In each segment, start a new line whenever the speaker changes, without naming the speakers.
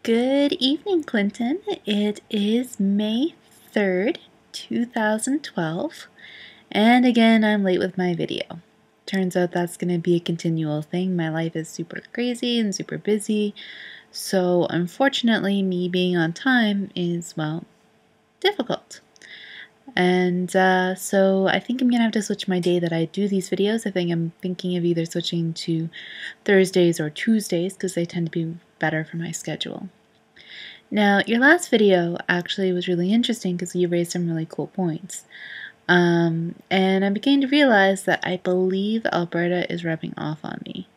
Good evening, Clinton. It is May 3rd, 2012, and again, I'm late with my video. Turns out that's going to be a continual thing. My life is super crazy and super busy, so unfortunately, me being on time is, well, difficult. And so I think I'm going to have to switch my day that I do these videos. I think I'm thinking of either switching to Thursdays or Tuesdays because they tend to be better for my schedule. Now, your last video actually was really interesting because you raised some really cool points. And I'm beginning to realize that I believe Alberta is rubbing off on me.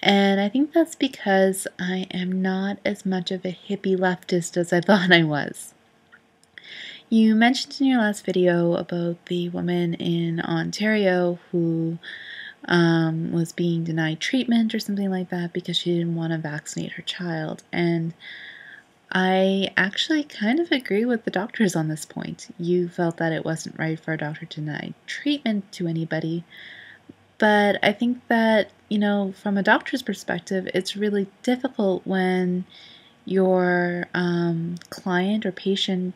And I think that's because I am not as much of a hippie leftist as I thought I was. You mentioned in your last video about the woman in Ontario who was being denied treatment or something like that because she didn't want to vaccinate her child. And I actually kind of agree with the doctors on this point. You felt that it wasn't right for a doctor to deny treatment to anybody, but I think that, from a doctor's perspective, it's really difficult when your client or patient,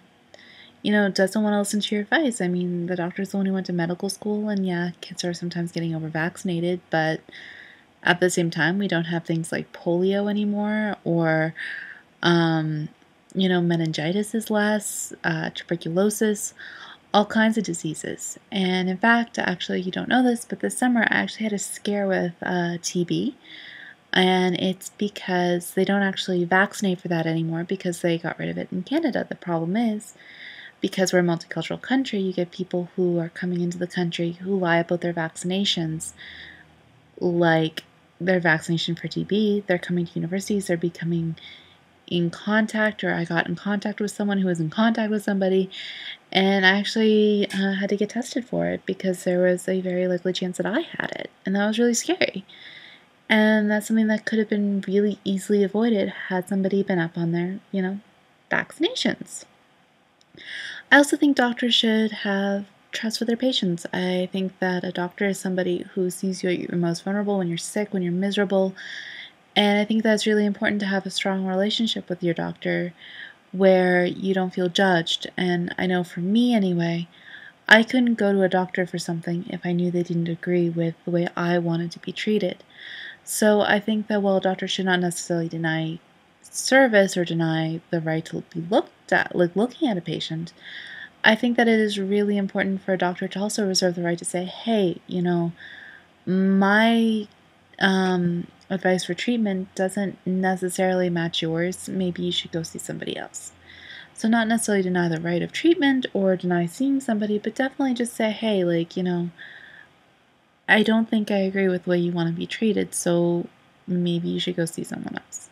doesn't want to listen to your advice. I mean, the doctor's the one who went to medical school, and yeah, kids are sometimes getting over-vaccinated, but at the same time, we don't have things like polio anymore, or meningitis is less, tuberculosis, all kinds of diseases. And in fact, actually, you don't know this, but this summer I actually had a scare with TB. And it's because they don't actually vaccinate for that anymore because they got rid of it in Canada. The problem is, because we're a multicultural country, you get people who are coming into the country who lie about their vaccinations, like their vaccination for TB. They're coming to universities, they're becoming in contact, or I got in contact with someone who was in contact with somebody, and I actually had to get tested for it because there was a very likely chance that I had it, and that was really scary. And that's something that could have been really easily avoided had somebody been up on their, vaccinations. I also think doctors should have trust for their patients. I think that a doctor is somebody who sees you at your most vulnerable, when you're sick, when you're miserable. And I think that's really important to have a strong relationship with your doctor where you don't feel judged. And I know for me anyway, I couldn't go to a doctor for something if I knew they didn't agree with the way I wanted to be treated. So I think that while doctors should not necessarily deny service or deny the right to be looked at, like looking at a patient, I think that it is really important for a doctor to also reserve the right to say, hey, my advice for treatment doesn't necessarily match yours. Maybe you should go see somebody else. So not necessarily deny the right of treatment or deny seeing somebody, but definitely just say, hey, I don't think I agree with the way you want to be treated, so maybe you should go see someone else.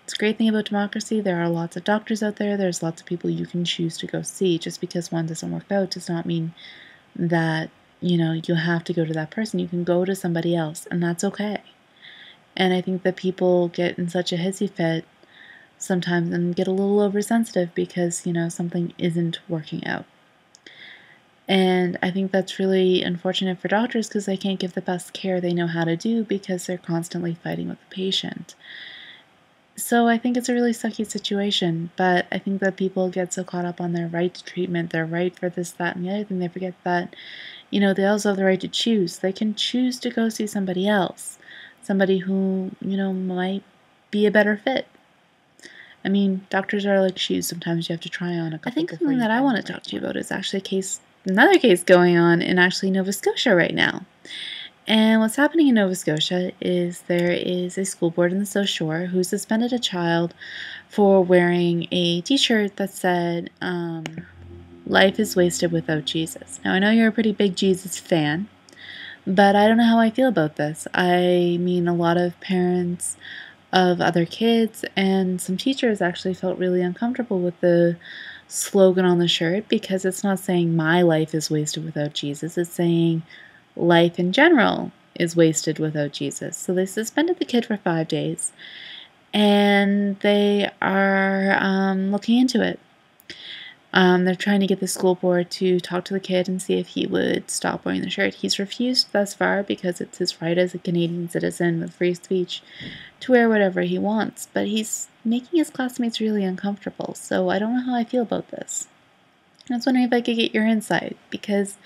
It's a great thing about democracy. There are lots of doctors out there. There's lots of people you can choose to go see. Just because one doesn't work out does not mean that, you have to go to that person. You can go to somebody else, and that's okay. And I think that people get in such a hissy fit sometimes and get a little oversensitive because, something isn't working out. And I think that's really unfortunate for doctors because they can't give the best care they know how to do because they're constantly fighting with the patient. So I think it's a really sucky situation, but I think that people get so caught up on their right to treatment, their right for this, that, and the other thing, they forget that, they also have the right to choose. They can choose to go see somebody else, somebody who, might be a better fit. I mean, doctors are like shoes. Sometimes you have to try on a couple. I think something that I want to talk to you about is actually another case going on in actually Nova Scotia right now. And what's happening in Nova Scotia is there is a school board in the South Shore who suspended a child for wearing a t-shirt that said, life is wasted without Jesus. Now, I know you're a pretty big Jesus fan, but I don't know how I feel about this. I mean, a lot of parents of other kids and some teachers actually felt really uncomfortable with the slogan on the shirt because it's not saying my life is wasted without Jesus. It's saying life in general is wasted without Jesus. So they suspended the kid for 5 days, and they are looking into it. They're trying to get the school board to talk to the kid and see if he would stop wearing the shirt. He's refused thus far because it's his right as a Canadian citizen with free speech to wear whatever he wants, but he's making his classmates really uncomfortable, so I don't know how I feel about this. I was wondering if I could get your insight, because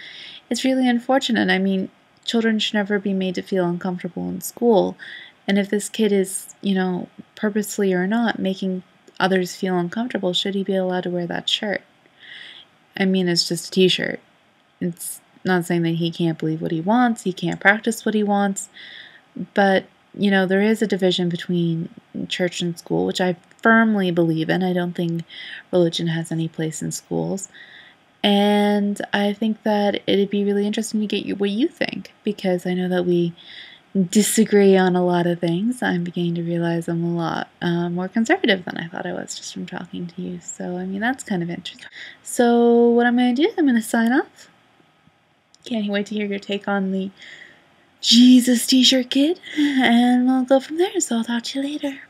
it's really unfortunate. I mean, children should never be made to feel uncomfortable in school, and if this kid is, purposely or not, making others feel uncomfortable, should he be allowed to wear that shirt? I mean, it's just a t-shirt. It's not saying that he can't believe what he wants, he can't practice what he wants, but, there is a division between church and school, which I firmly believe in. I don't think religion has any place in schools. And I think that it'd be really interesting to get what you think, because I know that we disagree on a lot of things. I'm beginning to realize I'm a lot more conservative than I thought I was just from talking to you. So, I mean, that's kind of interesting. So, what I'm going to do is I'm going to sign off. Can't wait to hear your take on the Jesus t-shirt kid, and we'll go from there. So, I'll talk to you later.